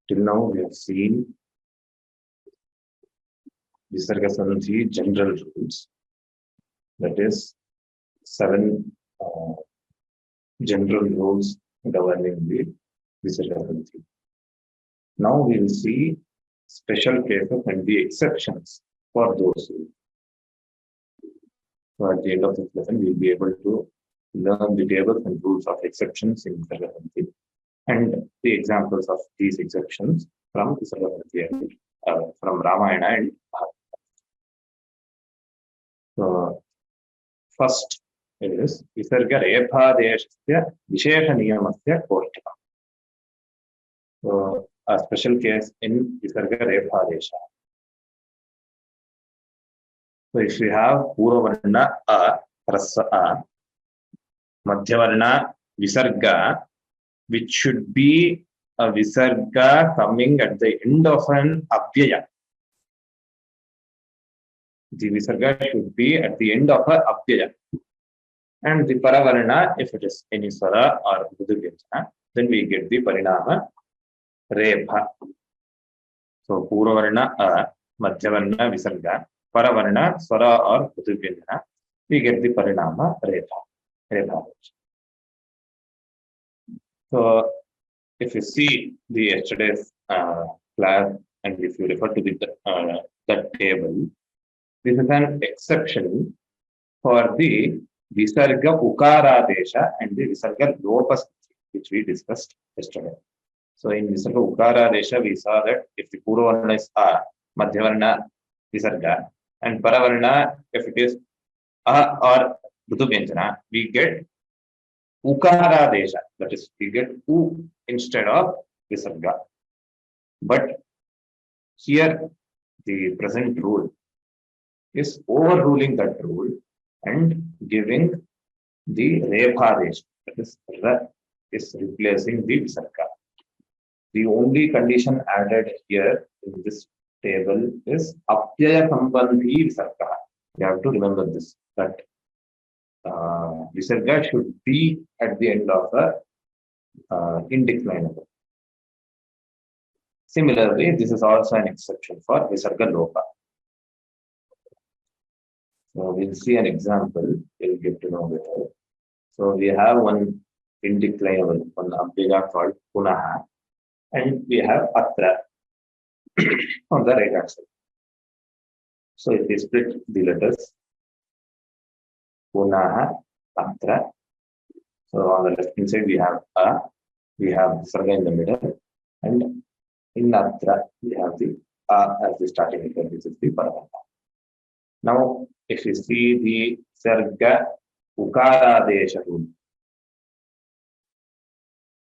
till now we have seen Visargasandhi general rules, that is 7 general rules governing the Visargasandhi. Now we will see special cases and the exceptions for those rules. So at the end of this lesson, we will be able to learn the tables and rules of exceptions in Visargasandhi and the examples of these exceptions from Visargasandhi, from Ramayana and Bharata. So first is Visarga Rebhadeshasya Vishesha Niyamasya Koshtika. So a special case in Visarga Rebhadesha. So if we have Purvavarna A, Rasa A, Madhyavarna Visarga, which should be a Visarga coming at the end of an Abhyaya. The Visarga should be at the end of a Abhyaya. And the Paravarna, if it is any Swara or Buddha, then we get the Parinama Rebha. So Purvavarna A, Madhyavarna Visarga, Paravarna Swara or Buddha, we get the Parinama Rebha. So if you see the yesterday's class and if you refer to the that table, this is an exception for the Visarga Ukaradesha and the Visarga Lopas, which we discussed yesterday. So in Visarga Ukaradesha, we saw that if the Purvavarna is A, Madhyavarna Visarga, and Paravarna, if it is A or Buddha, we get Ukaradesha, that is, we get U instead of Visarga. But here, the present rule is overruling that rule and giving the Rebhadesha, that is, Ra is replacing the Visarga. The only condition added here in this table is Apyaya Sambandhi Visarga. You have to remember this, that Visarga should be at the end of the indeclinable. Similarly, this is also an exception for Visarga Lopa. So we'll see an example, we'll get to know better. So we have one indeclinable, one Abhyaya called Punaha, and we have Atra on the right hand side. So if we split the letters, Punaha, Atra. So on the left hand side we have A, we have Visarga in the middle, and in Atra we have the A as the starting letter, which is the Paravarna. Now, if you see the Visarga Ukaradesha rule,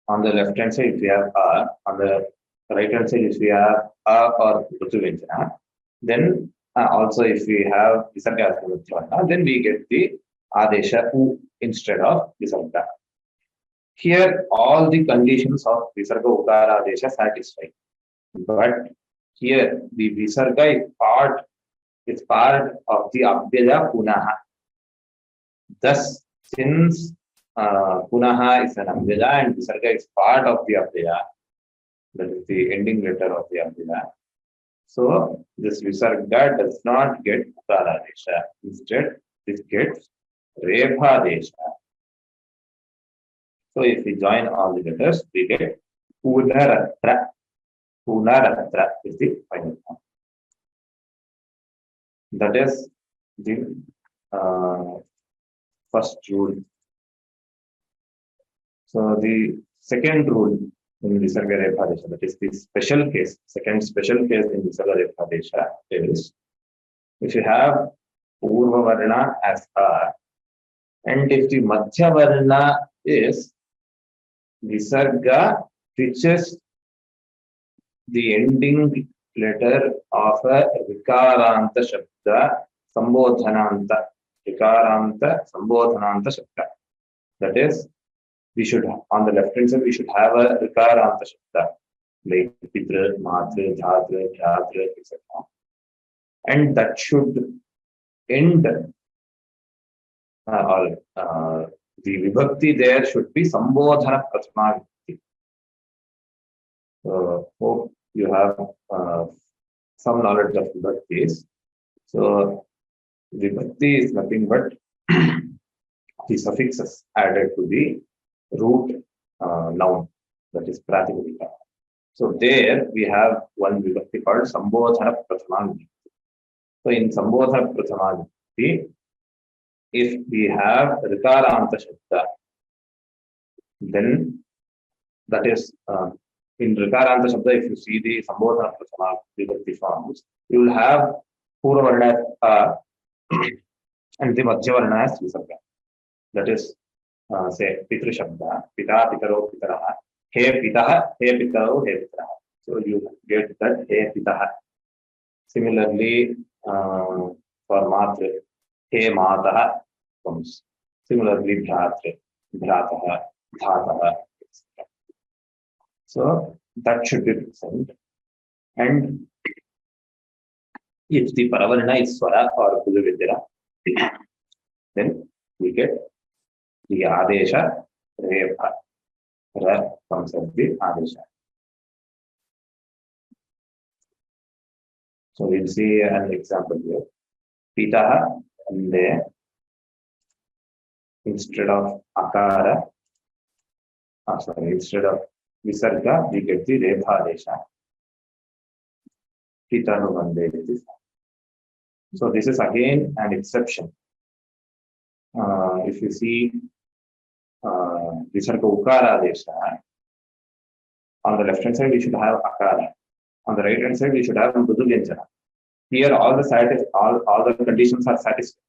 on the left hand side if we have A, on the right hand side if we have A or Rutuvenjana, then also if we have Visarga as Rutuvenjana, then we get the Adesha U instead of Visarga. Here all the conditions of Visarga Ukaradesha satisfy. But here the Visarga is part of the Abhyaya Punaha. Thus, since Punaha is an Abhyaya and Visarga is part of the Abhyaya, that is the ending letter of the Abhyaya, so this Visarga does not get Ukaradesha. Instead, this gets Rebhadesha. So if we join all the letters, we get Punaratra. Punaratra is the final form. That is the first rule. So the second rule in Visarga Rebhadesha, that is the special case, second special case in Visarga Rebhadesha is if you have Purvavarna as A, and if the Madhyavarna is Visarga, which is the ending letter of a Vikaranta Shabda Sambodhananta. Vikaranta Sambodhananta Shabda. That is, we should, on the left hand side, we should have a Vikaranta Shabda, like Pitra, Matra, Dhatra, Dhatra, etc. And that should end, the vibhakti there should be Sambodhana Prathama Vibhakti. Hope you have some knowledge of vibhaktis. So vibhakti is nothing but the suffixes added to the root noun, that is pratipadika. So there we have one vibhakti called Sambodhana Prathama. So in Sambodhana Prathama, if we have Rikaranta Shabda, then that is in Rikaranta Shabda, if you see the Sambodhana Prathama vibhakti forms, you will have Purva Varna and the Madhya Varna as Visarga. That is, say, Pitru Shabda, Pita, Pitaro, Pitaraha, He Pitaha, He Pitaro, He Pitaraha. So you get that He Pitaha. Similarly, for Matra, He Mataha comes. Similarly, Bhratra, Bhrataha, Dhataha, etc. So that should be present. And if the Paravarna is Swara or Pulavidya, then we get the Adesha Repha. Ra comes as the Adesha. So we'll see an example here. Pitaha, and there, instead of Akara, instead of Visarga, we get the Repha Adesha. Pitanu Vande. So this is again an exception. If you see Visarga Ukara Adesha, on the left hand side we should have Akara. On the right hand side we should have Mrudu Vyanjana. Here all the conditions are satisfied.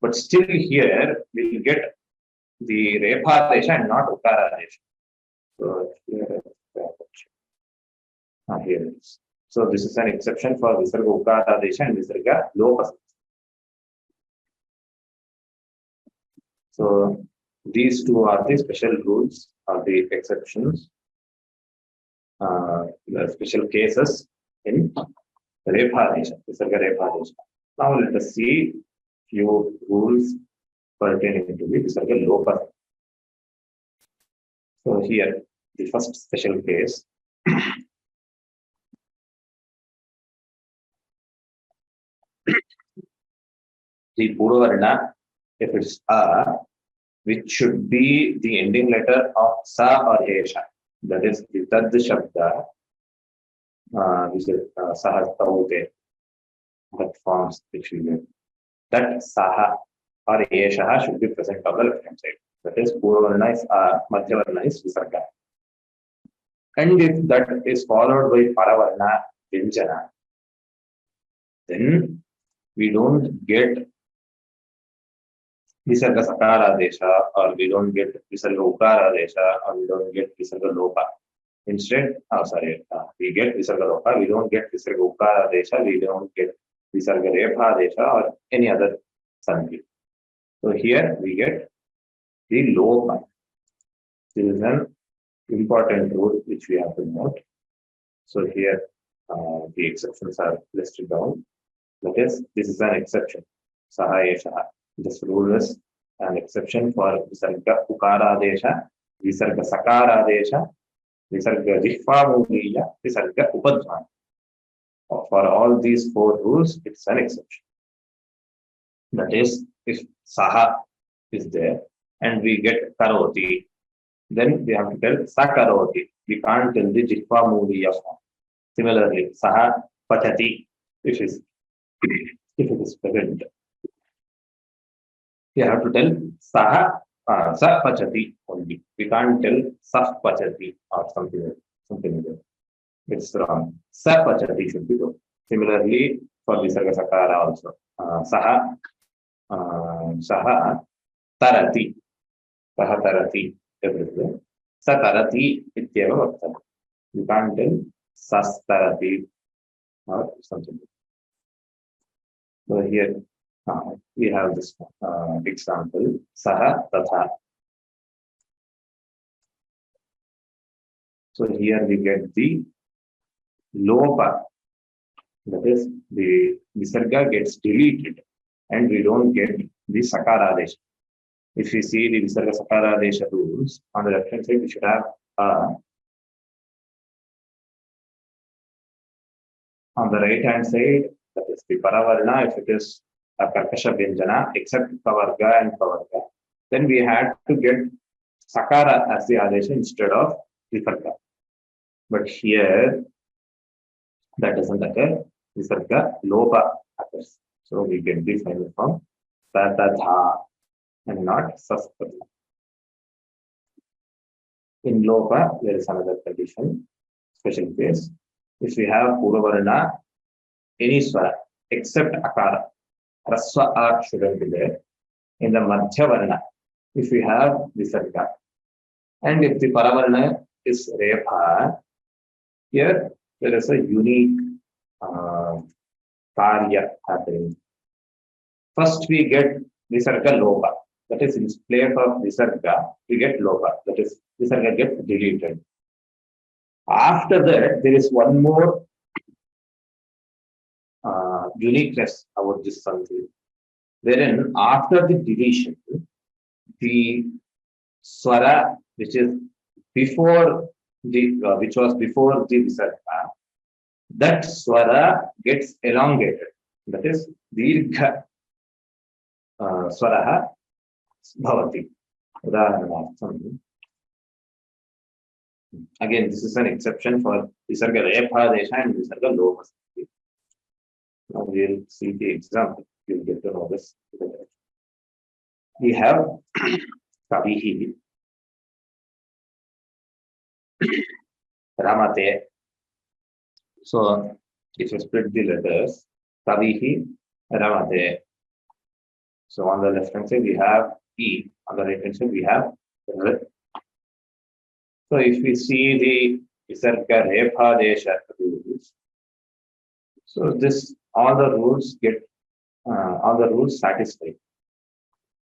But still here we will get the Repha Adesha and not Ukara Adesha. So here it is. So this is an exception for Visarga Ukara Adesha and Visarga Lopa. So these two are the special rules or the exceptions, the special cases in Repha Adesha, Visarga Repha Adesha. Now let us see few rules pertaining to the Visarga Lopa. So here the first special case. The Purva Varna, if it's A, which should be the ending letter of Sa or Esha. That is the Tad Shabda, which is Sahastaute, that forms which we get. That Saha or Esha should be present on the left hand side. That is Purva Varna is A, Madhya Varna is Visarga. And if that is followed by Paravarna Vyanjana, then we don't get Visarga Sakara Desha, or we don't get Visarga Ukara Desha, or we don't get Visarga Lopa. Instead, we get Visarga Lopa, we don't get Visarga Ukara Desha, we don't get Visarga Repha Desha, or any other Sandhi. So here we get the Lopa. This is an important rule which we have to note. So here the exceptions are listed down. That is, this is an exception. Saha Esha. This rule is an exception for Visarga Ukara Desha, Visarga Sakara Desha, Visarga Jihva Muliya, Visarga Upadhvana. For all these four rules, it's an exception. That is, if Saha is there and we get Karoti, then we have to tell Sakaroti. We can't tell the Jihva Muliya form. Similarly, Saha Pachati, if it is present. We have to tell Saha Sa Pachati only. We can't tell Saf Pachati or something like that. It's wrong. Sa Pachati should be good. Similarly, for Visarga Sakara also. Saha Tarati. Saha Tarati. Everything. Sa Tarati ityeva vaktana. You can't tell Sas Tarati or something. So here we have this example, Saha Tatha. So here we get the Lopa, that is the Visarga gets deleted and we don't get the Sakara Desha. If we see the Visarga Sakara Desha rules, on the left hand side we should have On the right hand side, that is the Paravarna, if it is a Karkasha Vyanjana, except Kavarga and Kavarga, then we had to get Sakara as the Adesha instead of Visarga. But here, that doesn't occur. Visarga Lopa occurs. So we get the final form Tatha and not Saspati. In Lopa, there is another condition, special case. If we have Purvavarna, any swara except Akara, Raswa A shouldn't be there. In the Madhyavarna, if we have Visarga, and if the Paravarna is Repha, here there is a unique Karya happening. First, we get Visarga Lopa. That is, in place of Visarga, we get Lopa. That is, Visarga gets deleted. After that, there is one more uniqueness about this Sanskrit, wherein after the deletion, the swara which is before the which was before the Visarga, that swara gets elongated. That is, dirgha swara bhavati. Udaharanartham. Again, this is an exception for Visarga Repha Desha and Visarga Lopa. Now we'll see the example. You'll get to know this. We have Kavihi, Ramate. So if you split the letters, Kavihi, Ramate. So on the left hand side we have E, on the right hand side we have R. So if we see the Visarga Repha Desha rules, so this all the rules satisfied.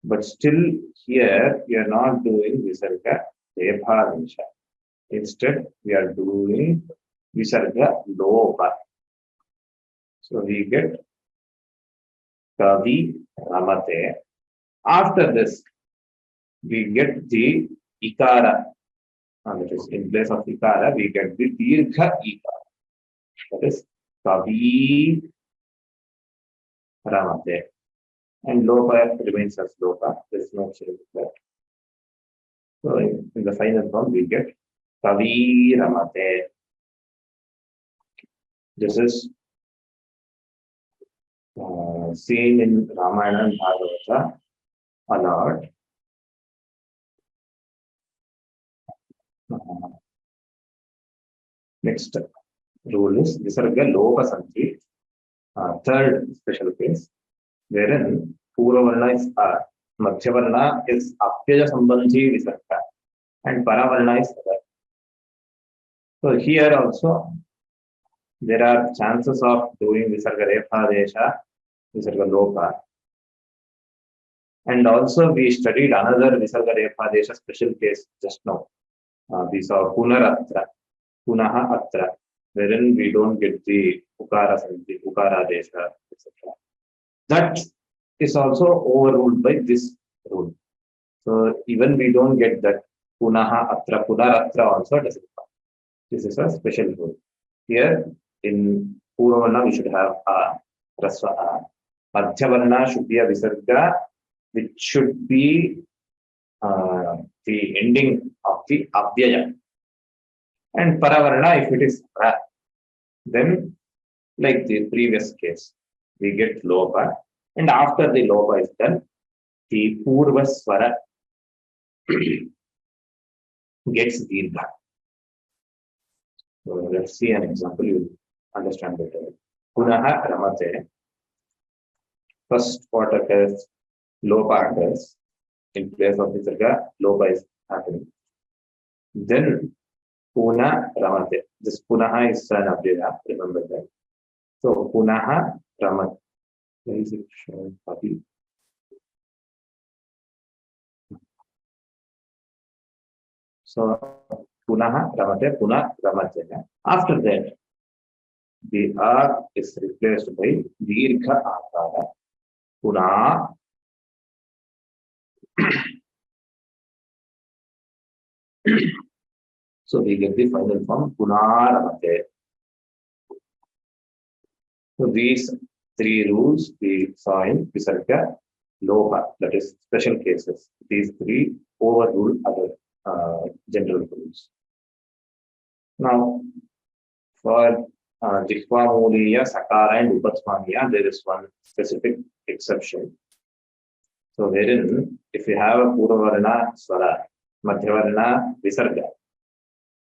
But still here we are not doing Visarga Repha Desha. Instead, we are doing Visarga Lopa. So we get Kavi Ramate. After this, we get the Ikara. And that is, in place of Ikara, we get the Dirgha Ikara. That is Kavi Ramate. And Lopa remains as Lopa. There is no change there. So in the final form, we get Kavi Ramate. This is seen in Ramayana and Bhagavata a lot. Next rule is Visarga Lopasanthi, third special case, wherein Purvavarna is A, Madhyavarna is Apyaya Sambandhi Visarga, and Paravarna is other. So here also there are chances of doing Visarga Repha Desha, Visarga Lopa. And also we studied another Visarga Repha Desha special case just now. We saw Punaratra, Punaha Atra, wherein we don't get the Ukara Santhi, Ukara Desha, etc. That is also overruled by this rule. So even we don't get that Punaha Atra, Punaratra also doesn't come. This is a special rule. Here in Purvavarna we should have A, Rasva A. Madhyavarna should be a Visarga, which should be the ending of the Avyaya. And Paravarna, if it is Ra, then like the previous case, we get Lopa. And after the Lopa is done, the Purva Swara gets Dirgha. So let's see an example, you will understand better. Punaha Ramate. First what occurs, Lopa occurs. In place of Visarga, Lopa is happening. Then Puna Ramate. This Punaha is an Abhyaya, remember that. So Punaha Ramate. Where is it shown? So Punaha Ramate, Puna Ramate. After that, the R is replaced by Dirgha Akara. Puna. So we get the final form Punaramate. So these three rules we saw in Visarga, Loha, that is special cases. These three overrule other general rules. Now, for Jihvamuliya, Sakara, and Upasmaniya, there is one specific exception. So, wherein if you have a Purvavarna Swara, Madhyavarna Visarga,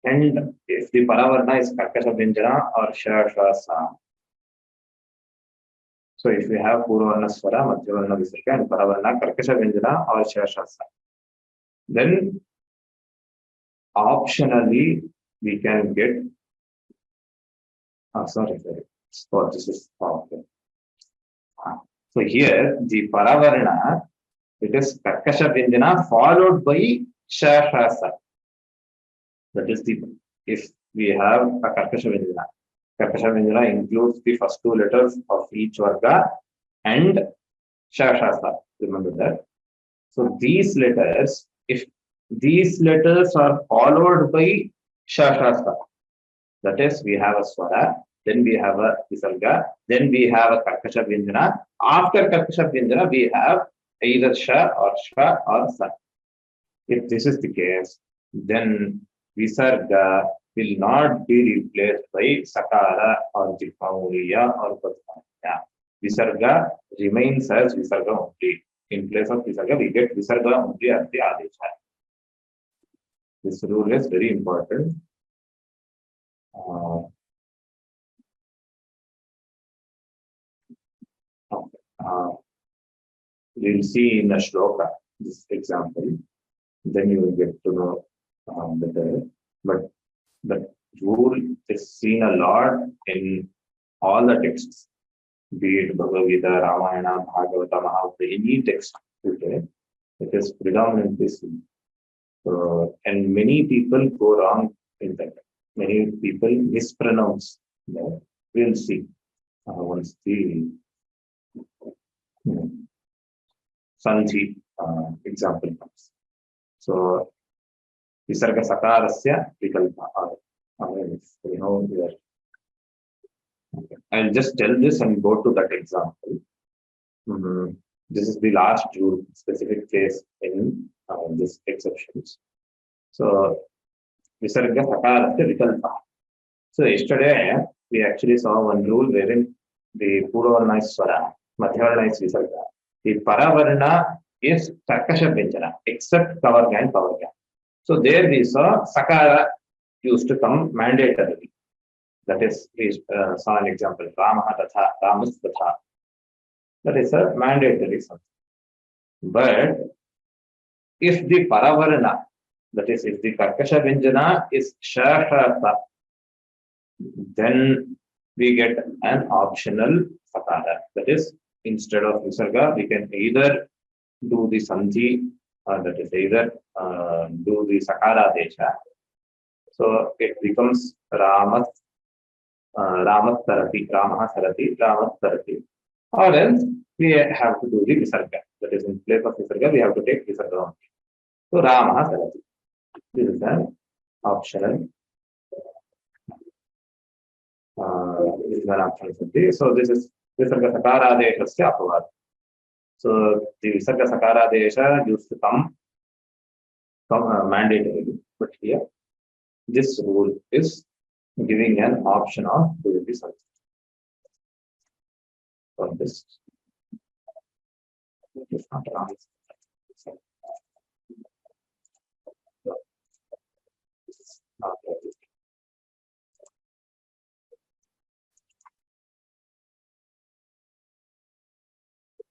and if the Paravarna is Karkasha Vyanjana or Shashasa, so if we have Purvavarna Swara, Madhyavarna Visarga, and Paravarna Karkasha Vyanjana or Shashasa, then optionally we can get, sorry, oh, this is, okay. So here the Paravarna, it is Karkasha Vyanjana followed by Shashasa. That is the, if we have a Karkasha Vyanjana. Karkasha Vyanjana includes the first two letters of each Varga and Shashasa. Remember that. So these letters, if these letters are followed by Shashasa, that is, we have a Swara, then we have a Visarga, then we have a Karkasha Vyanjana. After Karkasha Vyanjana, we have either Sha or Sa. If this is the case, then Visarga will not be replaced by Sakara or Jihvamuliya or Upasmaniya. Visarga remains as Visarga only. In place of Visarga, we get Visarga only as the Adesha. This rule is very important. We'll see in the shloka this example, then you will get to know better. But the rule is seen a lot in all the texts, be it Bhagavad Gita, Ramayana, Bhagavata, Mahabharata, any text today, it is predominantly seen. So, and many people go wrong in that. Many people mispronounce that. We'll see once the Sandhi example comes. So, Visargasakarasya Vikalpa. Okay. I'll just tell this and go to that example. This is the last rule, specific case in this exceptions. So, Visarga Sakarasya Vikalpa. So, yesterday we actually saw one rule wherein the Purvavarna is Swara, Madhyavarna is Visarga. The Paravarna is Karkasha Vyanjana, except Kavarga and Pavarga. So, there we saw Sakara used to come mandatorily. That is, we saw an example, Ramaha Tatha, Ramas Tatha. That is a mandatory something. But if the Paravarna, that is, if the Karkasha Vyanjana is Shashasa, then we get an optional Sakara. That is, instead of Visarga, we can either do the Sandhi, that is, either do the Sakara Desha. So it becomes Ramat Tarati, Ramaha Sarati, Ramat Tarati. Or else we have to do the Visarga. That is, in place of Visarga, we have to take Visarga only. So Ramaha Sarati. This is an optional. This is an optional Sandhi. So this is Visarga Sakara Deshasya Apavad. So the Visarga Sakara Desha used to come mandatorily, but here this rule is giving an option of doing this. For this, it's not wrong.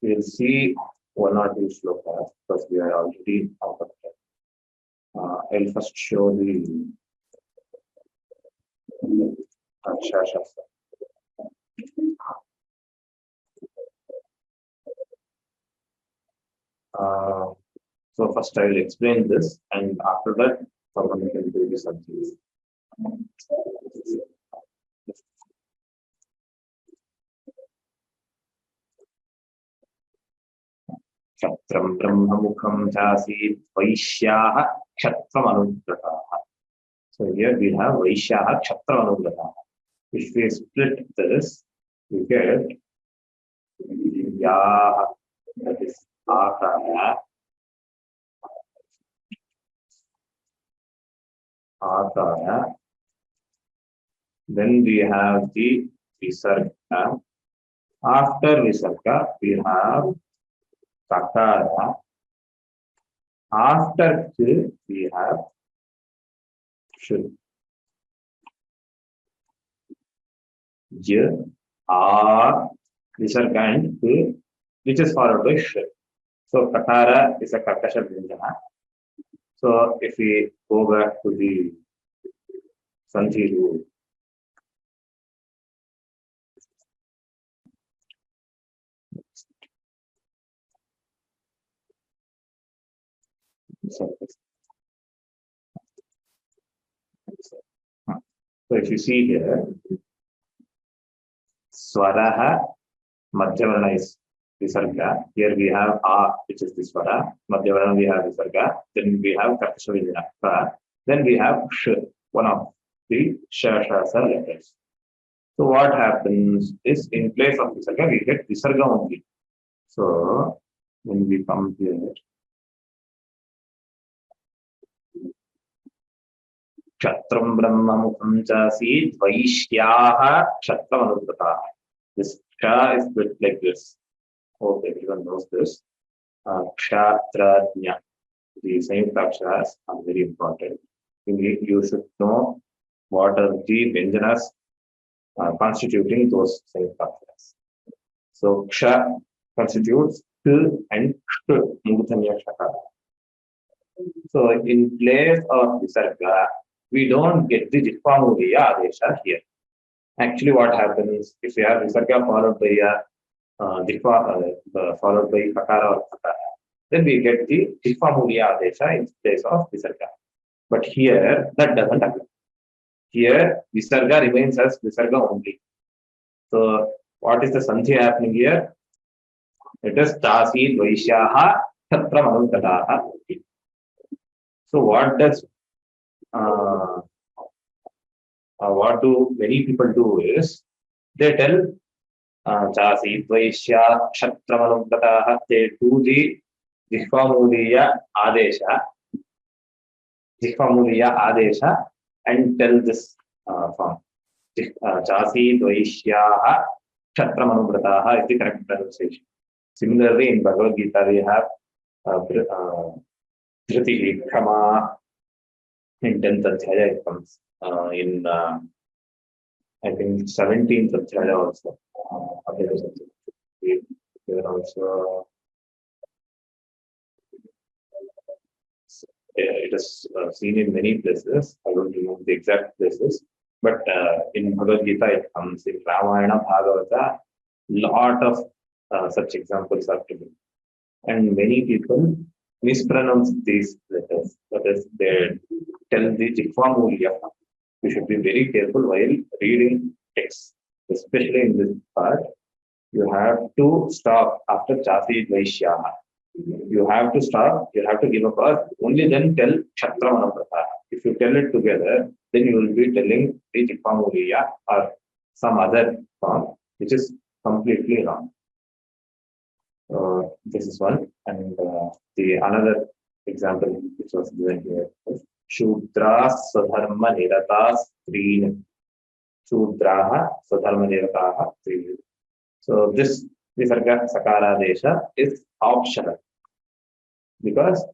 We'll see one or two slokas because we are already out of time. I'll first show the Shashasa. So first I will explain this, and after that, someone can do this something. Kshatram Brahmamukham Jasit Vaishyaha Kshatram Anugrataha. So here we have Vaishyaha Kshatram Anugrataha. If we split this, you get ya, that is akara, akara. Then we have the visarga. After visarga, we have kakara. After ch, we have sh. J, R, visarga and ch, which is followed by sh. So kakara is a karkasha vyanjana. So if we go back to the Sandhi rule, so if you see here, swaraha, madhyavarna is visarga. Here we have a, which is the swara. Madhyavarna we have visarga. Then we have karkasha vyanjana. Then we have sh, one of the shashasa letters. So what happens is, in place of visarga, we get visarga only. So when we come here, kshatram brahma mukham chasi dvaishyaha kshatram anudataha. This ksha is built like this. Hope everyone knows this. Kshatrajna. The Samyukta aksharas are very important. You should know what are the vyanjanas constituting those Samyukta aksharas. So ksha constitutes k and sh, mudhanya shakara. So in place of visarga, we don't get the jitvamuliya adesha here. Actually, what happens if we have visarga followed by followed by kakara or kakara, then we get the jitvamuliya adesha in place of visarga. But here that doesn't happen. Here visarga remains as visarga only. So what is the sandhi happening here? It is tasi dvaishyaha tatra manukadaha. So what do many people do is they tell chasi dvaishya kshatra manukadaha. They do the jihvamuliya adesha and tell this form. Chasi dvaishyaha kshatra manukadaha is the correct pronunciation. Similarly, in Bhagavad Gita, we have Dhriti Krama. In 10th Adhyaya it comes. In I think 17th Adhyaya also. There also it is seen in many places. I don't remember the exact places, but in Bhagavad Gita it comes. In Ramayana, Bhagavata, lot of such examples are given. And many people mispronounce these letters. That is, they tell the jihvamulya. You should be very careful while reading text, especially in this part. You have to stop after chasi dvaishyaha. You have to stop. You have to give a pause. Only then tell kshatra manukadaha. If you tell it together, then you will be telling the jihvamulya or some other form, which is completely wrong. This is one, and the another example which was given here is Shudra Swadharma Niratas Treen. Shudraha Swadharma Nirataha Treen. So this Visarga Sakara Desha is optional because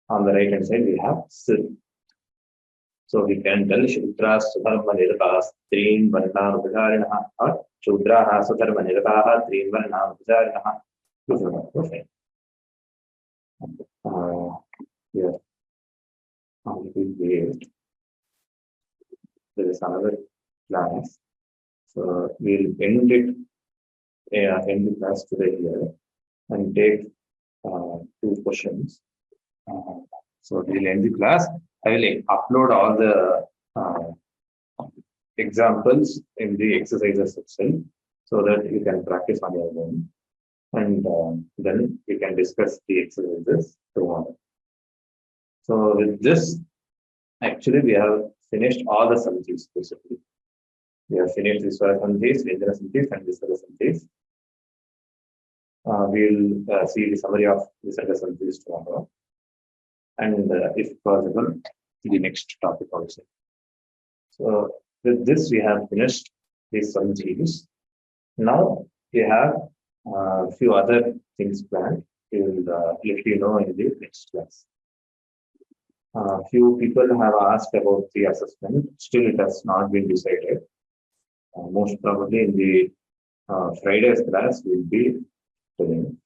on the right hand side we have Sil. So we can tell Shudra Swadharma Niratas Treen Varna Upacharinaha or Shudraha Swadharma Nirataha Treen Varna Upacharinaha. Okay. Here, there is another class. So we'll end the class today here and take 2 questions. So we'll end the class. I will upload all the examples in the exercises section so that you can practice on your own. And then we can discuss the exercises tomorrow. So with this, actually we have finished all the subjects basically. We have finished Visargasandhis, Sanskrit, and Visargasandhis. We'll see the summary of Visargasandhis tomorrow. And if possible, the next topic also. So with this, we have finished these Sandhis. Now we have a few other things planned. We will let you know in the next class. Few people have asked about the assessment. Still, it has not been decided. Most probably in the Friday's class, we'll be telling.